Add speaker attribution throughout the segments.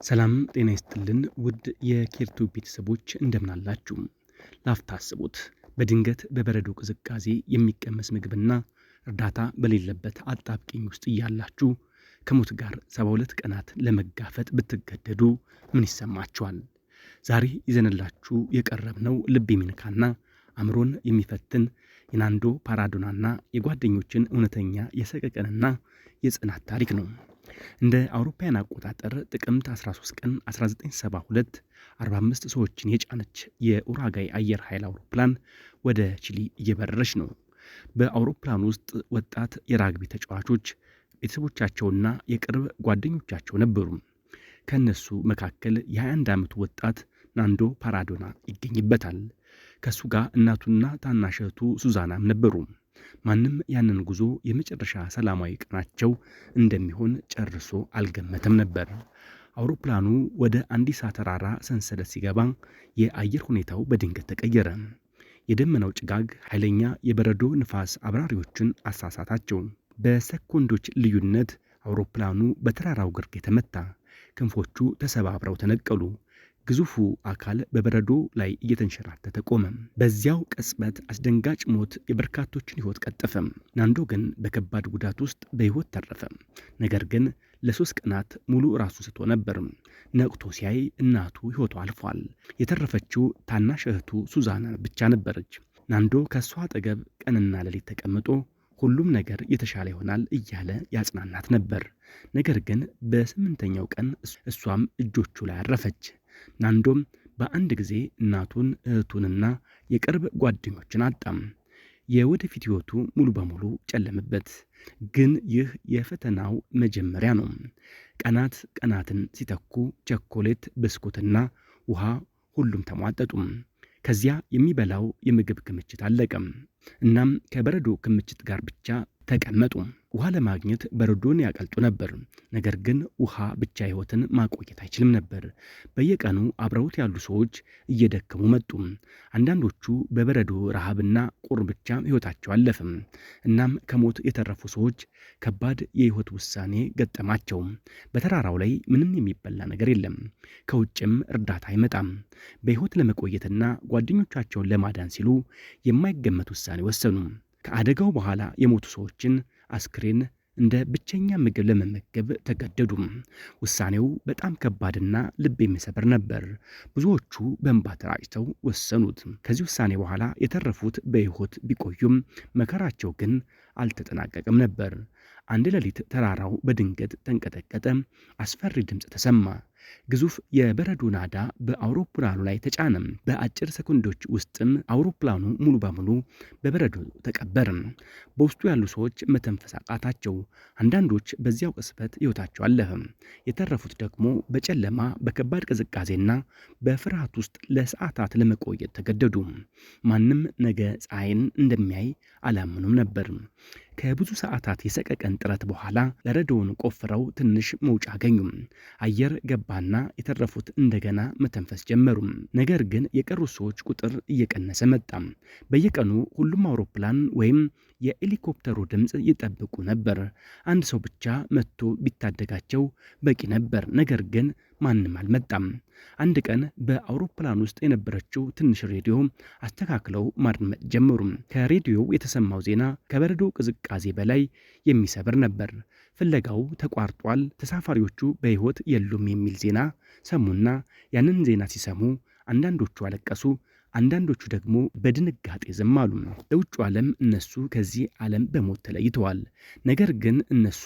Speaker 1: ሰላም ጤና ይስጥልን ውድ የኬርቱ ቤተሰቦች እንደምን አላችሁ? ላፍታ አስቡት በድንገት በበረዶ ቅዝቃዜ የሚቀመስ ምግብና እርዳታ በሌለበት አጣብቂኝ ውስጥ እያላችሁ ከሞት ጋር 72 ቀናት ለመጋፈጥ ብትገደዱ ምን ይሰማችኋል? ዛሬ ይዘንላችሁ የቀረብነው ልብ የሚነካና አእምሮን የሚፈትን የናንዶ ፓራዶናና የጓደኞችን እውነተኛ የሰቀቀንና የጽናት ታሪክ ነው። እንደ አውሮፓውያን አቆጣጠር ጥቅምት 13 ቀን 1972 45 ሰዎችን የጫነች የኡራጋይ አየር ኃይል አውሮፕላን ወደ ቺሊ እየበረረች ነው። በአውሮፕላን ውስጥ ወጣት የራግቢ ተጫዋቾች፣ ቤተሰቦቻቸውና የቅርብ ጓደኞቻቸው ነበሩ። ከነሱ መካከል የ21 ዓመቱ ወጣት ናንዶ ፓራዶና ይገኝበታል። ከሱ ጋር እናቱና ታናሽ እህቱ ሱዛናም ነበሩ። ማንም ያንን ጉዞ የመጨረሻ ሰላማዊ ቀናቸው እንደሚሆን ጨርሶ አልገመተም ነበር። አውሮፕላኑ ወደ አንዲሳ ተራራ ሰንሰለት ሲገባ የአየር ሁኔታው በድንገት ተቀየረ። የደመናው ጭጋግ ኃይለኛ የበረዶ ንፋስ አብራሪዎችን አሳሳታቸው። በሰኮንዶች ልዩነት አውሮፕላኑ በተራራው ግርጌ ተመታ። ክንፎቹ ተሰባብረው ተነቀሉ። ግዙፉ አካል በበረዶ ላይ እየተንሸራተተ ቆመ። በዚያው ቅጽበት አስደንጋጭ ሞት የበርካቶችን ሕይወት ቀጠፈ። ናንዶ ግን በከባድ ጉዳት ውስጥ በሕይወት ተረፈ። ነገር ግን ለ3 ቀናት ሙሉ ራሱ ስቶ ነበር። ነቅቶ ሲያይ እናቱ ሕይወቷ አልፏል። የተረፈችው ታናሽ እህቱ ሱዛና ብቻ ነበረች። ናንዶ ከእሷ አጠገብ ቀንና ሌሊት ተቀምጦ ሁሉም ነገር የተሻለ ይሆናል እያለ ያጽናናት ነበር። ነገር ግን በ8ኛው ቀን እሷም እጆቹ ላይ አረፈች። ናንዶም በአንድ ጊዜ እናቱን፣ እህቱንና የቅርብ ጓደኞችን አጣም። የወደፊት ሕይወቱ ሙሉ በሙሉ ጨለመበት። ግን ይህ የፈተናው መጀመሪያ ነው። ቀናት ቀናትን ሲተኩ ቸኮሌት፣ ብስኩትና ውሃ ሁሉም ተሟጠጡ። ከዚያ የሚበላው የምግብ ክምችት አለቀም። እናም ከበረዶ ክምችት ጋር ብቻ ተቀመጡ። ውሃ ለማግኘት በረዶን ያቀልጡ ነበር። ነገር ግን ውሃ ብቻ ሕይወትን ማቆየት አይችልም ነበር። በየቀኑ አብረውት ያሉ ሰዎች እየደከሙ መጡ። አንዳንዶቹ በበረዶ ረሃብና ቁር ብቻ ሕይወታቸው አለፈም። እናም ከሞት የተረፉ ሰዎች ከባድ የሕይወት ውሳኔ ገጠማቸው። በተራራው ላይ ምንም የሚበላ ነገር የለም። ከውጭም እርዳታ አይመጣም። በሕይወት ለመቆየትና ጓደኞቻቸውን ለማዳን ሲሉ የማይገመት ውሳኔ ወሰኑ። ከአደጋው በኋላ የሞቱ ሰዎችን አስክሬን እንደ ብቸኛ ምግብ ለመመገብ ተገደዱ። ውሳኔው በጣም ከባድና ልብ የሚሰብር ነበር። ብዙዎቹ በእንባ ተራጭተው ወሰኑት። ከዚህ ውሳኔ በኋላ የተረፉት በሕይወት ቢቆዩም መከራቸው ግን አልተጠናቀቀም ነበር። አንድ ሌሊት ተራራው በድንገት ተንቀጠቀጠ። አስፈሪ ድምፅ ተሰማ። ግዙፍ የበረዶ ናዳ በአውሮፕላኑ ላይ ተጫነ። በአጭር ሰኮንዶች ውስጥም አውሮፕላኑ ሙሉ በሙሉ በበረዶ ተቀበረ። በውስጡ ያሉ ሰዎች መተንፈስ አቃታቸው። አንዳንዶች በዚያው ቅጽበት ሕይወታቸው አለፈ። የተረፉት ደግሞ በጨለማ በከባድ ቅዝቃዜና በፍርሃት ውስጥ ለሰዓታት ለመቆየት ተገደዱ። ማንም ነገ ፀሐይን እንደሚያይ አላመኑም ነበር። ከብዙ ሰዓታት የሰቀቀን ጥረት በኋላ በረዶውን ቆፍረው ትንሽ መውጫ አገኙ። አየር ገባና የተረፉት እንደገና መተንፈስ ጀመሩ። ነገር ግን የቀሩት ሰዎች ቁጥር እየቀነሰ መጣ። በየቀኑ ሁሉም አውሮፕላን ወይም የሄሊኮፕተሩ ድምፅ ይጠብቁ ነበር። አንድ ሰው ብቻ መጥቶ ቢታደጋቸው በቂ ነበር። ነገር ግን ማንም አልመጣም። አንድ ቀን በአውሮፕላን ውስጥ የነበረችው ትንሽ ሬዲዮ አስተካክለው ማድመጥ ጀመሩ። ከሬዲዮው የተሰማው ዜና ከበረዶ ቅዝቃዜ በላይ የሚሰብር ነበር። ፍለጋው ተቋርጧል፣ ተሳፋሪዎቹ በሕይወት የሉም የሚል ዜና ሰሙና ያንን ዜና ሲሰሙ አንዳንዶቹ አለቀሱ፣ አንዳንዶቹ ደግሞ በድንጋጤ ዝም አሉ። ለውጩ ዓለም እነሱ ከዚህ ዓለም በሞት ተለይተዋል። ነገር ግን እነሱ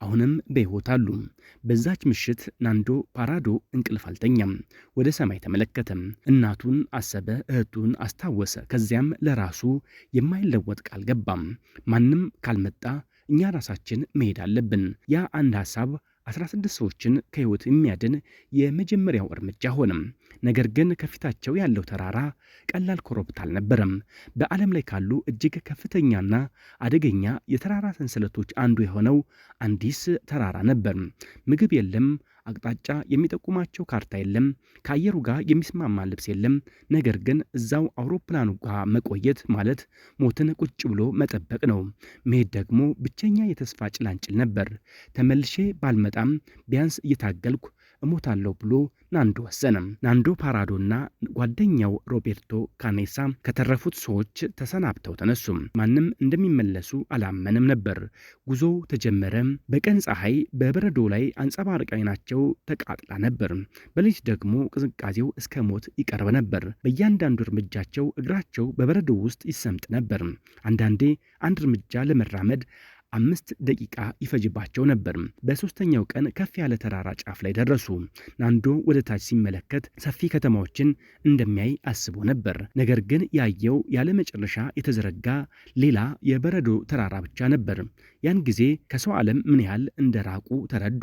Speaker 1: አሁንም በሕይወት አሉ። በዛች ምሽት ናንዶ ፓራዶ እንቅልፍ አልተኛም። ወደ ሰማይ ተመለከተም። እናቱን አሰበ፣ እህቱን አስታወሰ። ከዚያም ለራሱ የማይለወጥ ቃል ገባም። ማንም ካልመጣ እኛ ራሳችን መሄድ አለብን። ያ አንድ ሐሳብ 16 ሰዎችን ከሕይወት የሚያድን የመጀመሪያው እርምጃ ሆነም። ነገር ግን ከፊታቸው ያለው ተራራ ቀላል ኮረብታ አልነበረም። በዓለም ላይ ካሉ እጅግ ከፍተኛና አደገኛ የተራራ ሰንሰለቶች አንዱ የሆነው አንዲስ ተራራ ነበር። ምግብ የለም፣ አቅጣጫ የሚጠቁማቸው ካርታ የለም፣ ከአየሩ ጋር የሚስማማ ልብስ የለም። ነገር ግን እዛው አውሮፕላኑ ጋር መቆየት ማለት ሞትን ቁጭ ብሎ መጠበቅ ነው። መሄድ ደግሞ ብቸኛ የተስፋ ጭላንጭል ነበር። ተመልሼ ባልመጣም ቢያንስ እየታገልኩ እሞታለሁ ብሎ ናንዶ ወሰነ። ናንዶ ፓራዶና ጓደኛው ሮቤርቶ ካኔሳ ከተረፉት ሰዎች ተሰናብተው ተነሱ። ማንም እንደሚመለሱ አላመንም ነበር። ጉዞው ተጀመረ። በቀን ፀሐይ በበረዶ ላይ አንጸባራቂ አይናቸው ተቃጥላ ነበር። በሌሊት ደግሞ ቅዝቃዜው እስከ ሞት ይቀርብ ነበር። በእያንዳንዱ እርምጃቸው እግራቸው በበረዶ ውስጥ ይሰምጥ ነበር። አንዳንዴ አንድ እርምጃ ለመራመድ 5 ደቂቃ ይፈጅባቸው ነበር። በሶስተኛው ቀን ከፍ ያለ ተራራ ጫፍ ላይ ደረሱ። ናንዶ ወደ ታች ሲመለከት ሰፊ ከተማዎችን እንደሚያይ አስቦ ነበር። ነገር ግን ያየው ያለ መጨረሻ የተዘረጋ ሌላ የበረዶ ተራራ ብቻ ነበር። ያን ጊዜ ከሰው ዓለም ምን ያህል እንደራቁ ተረዱ።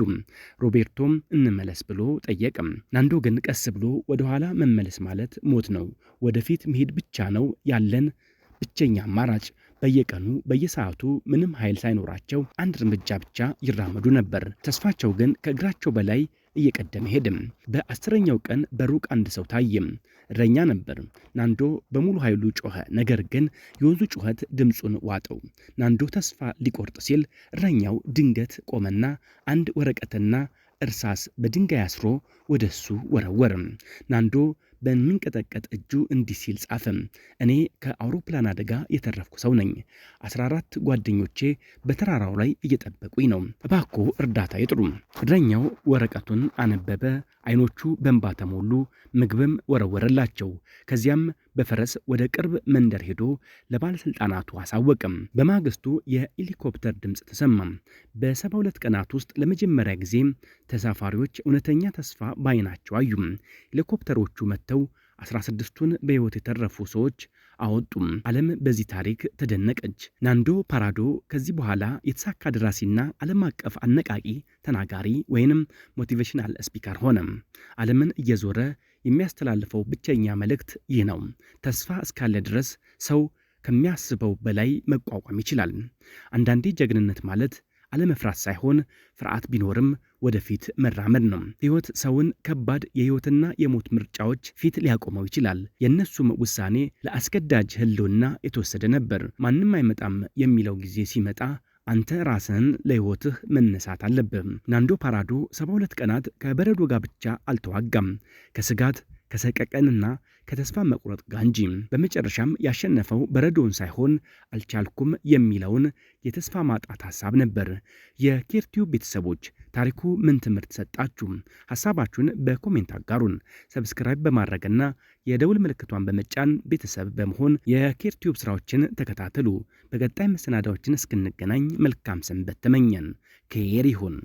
Speaker 1: ሮቤርቶም እንመለስ ብሎ ጠየቅም። ናንዶ ግን ቀስ ብሎ ወደኋላ መመለስ ማለት ሞት ነው። ወደፊት መሄድ ብቻ ነው ያለን ብቸኛ አማራጭ። በየቀኑ በየሰዓቱ ምንም ኃይል ሳይኖራቸው አንድ እርምጃ ብቻ ይራመዱ ነበር። ተስፋቸው ግን ከእግራቸው በላይ እየቀደመ ሄድም። በ10ኛው ቀን በሩቅ አንድ ሰው ታየም። እረኛ ነበር። ናንዶ በሙሉ ኃይሉ ጮኸ። ነገር ግን የወንዙ ጩኸት ድምፁን ዋጠው። ናንዶ ተስፋ ሊቆርጥ ሲል እረኛው ድንገት ቆመና አንድ ወረቀትና እርሳስ በድንጋይ አስሮ ወደሱ ወረወርም። ናንዶ በሚንቀጠቀጥ እጁ እንዲህ ሲል ጻፈ። እኔ ከአውሮፕላን አደጋ የተረፍኩ ሰው ነኝ። 14 ጓደኞቼ በተራራው ላይ እየጠበቁኝ ነው። እባክዎ እርዳታ ይጥሩ። እረኛው ወረቀቱን አነበበ። አይኖቹ በእንባ ተሞሉ። ምግብም ወረወረላቸው። ከዚያም በፈረስ ወደ ቅርብ መንደር ሄዶ ለባለስልጣናቱ አሳወቅም። በማግስቱ የሄሊኮፕተር ድምፅ ተሰማም። በ72 ቀናት ውስጥ ለመጀመሪያ ጊዜ ተሳፋሪዎች እውነተኛ ተስፋ ባይናቸው አዩ። ሄሊኮፕተሮቹ መጥተው 16ቱን በሕይወት የተረፉ ሰዎች አወጡም። ዓለም በዚህ ታሪክ ተደነቀች። ናንዶ ፓራዶ ከዚህ በኋላ የተሳካ ደራሲና ዓለም አቀፍ አነቃቂ ተናጋሪ ወይንም ሞቲቬሽናል ስፒከር ሆነ። ዓለምን እየዞረ የሚያስተላልፈው ብቸኛ መልእክት ይህ ነው። ተስፋ እስካለ ድረስ ሰው ከሚያስበው በላይ መቋቋም ይችላል። አንዳንዴ ጀግንነት ማለት አለመፍራት ሳይሆን ፍርሃት ቢኖርም ወደፊት መራመድ ነው። ሕይወት ሰውን ከባድ የሕይወትና የሞት ምርጫዎች ፊት ሊያቆመው ይችላል። የእነሱም ውሳኔ ለአስገዳጅ ህልውና የተወሰደ ነበር። ማንም አይመጣም የሚለው ጊዜ ሲመጣ አንተ ራስህን ለሕይወትህ መነሳት አለብህ። ናንዶ ፓራዶ 72 ቀናት ከበረዶ ጋር ብቻ አልተዋጋም፣ ከስጋት ከሰቀቀንና ከተስፋ መቁረጥ ጋር እንጂ። በመጨረሻም ያሸነፈው በረዶውን ሳይሆን አልቻልኩም የሚለውን የተስፋ ማጣት ሐሳብ ነበር። የኬርቲዩብ ቤተሰቦች ታሪኩ ምን ትምህርት ሰጣችሁ? ሐሳባችሁን በኮሜንት አጋሩን። ሰብስክራይብ በማድረግና የደውል ምልክቷን በመጫን ቤተሰብ በመሆን የኬርቲዩብ ስራዎችን ተከታተሉ። በቀጣይ መሰናዳዎችን እስክንገናኝ መልካም ሰንበት ተመኘን። ኬር ይሁን።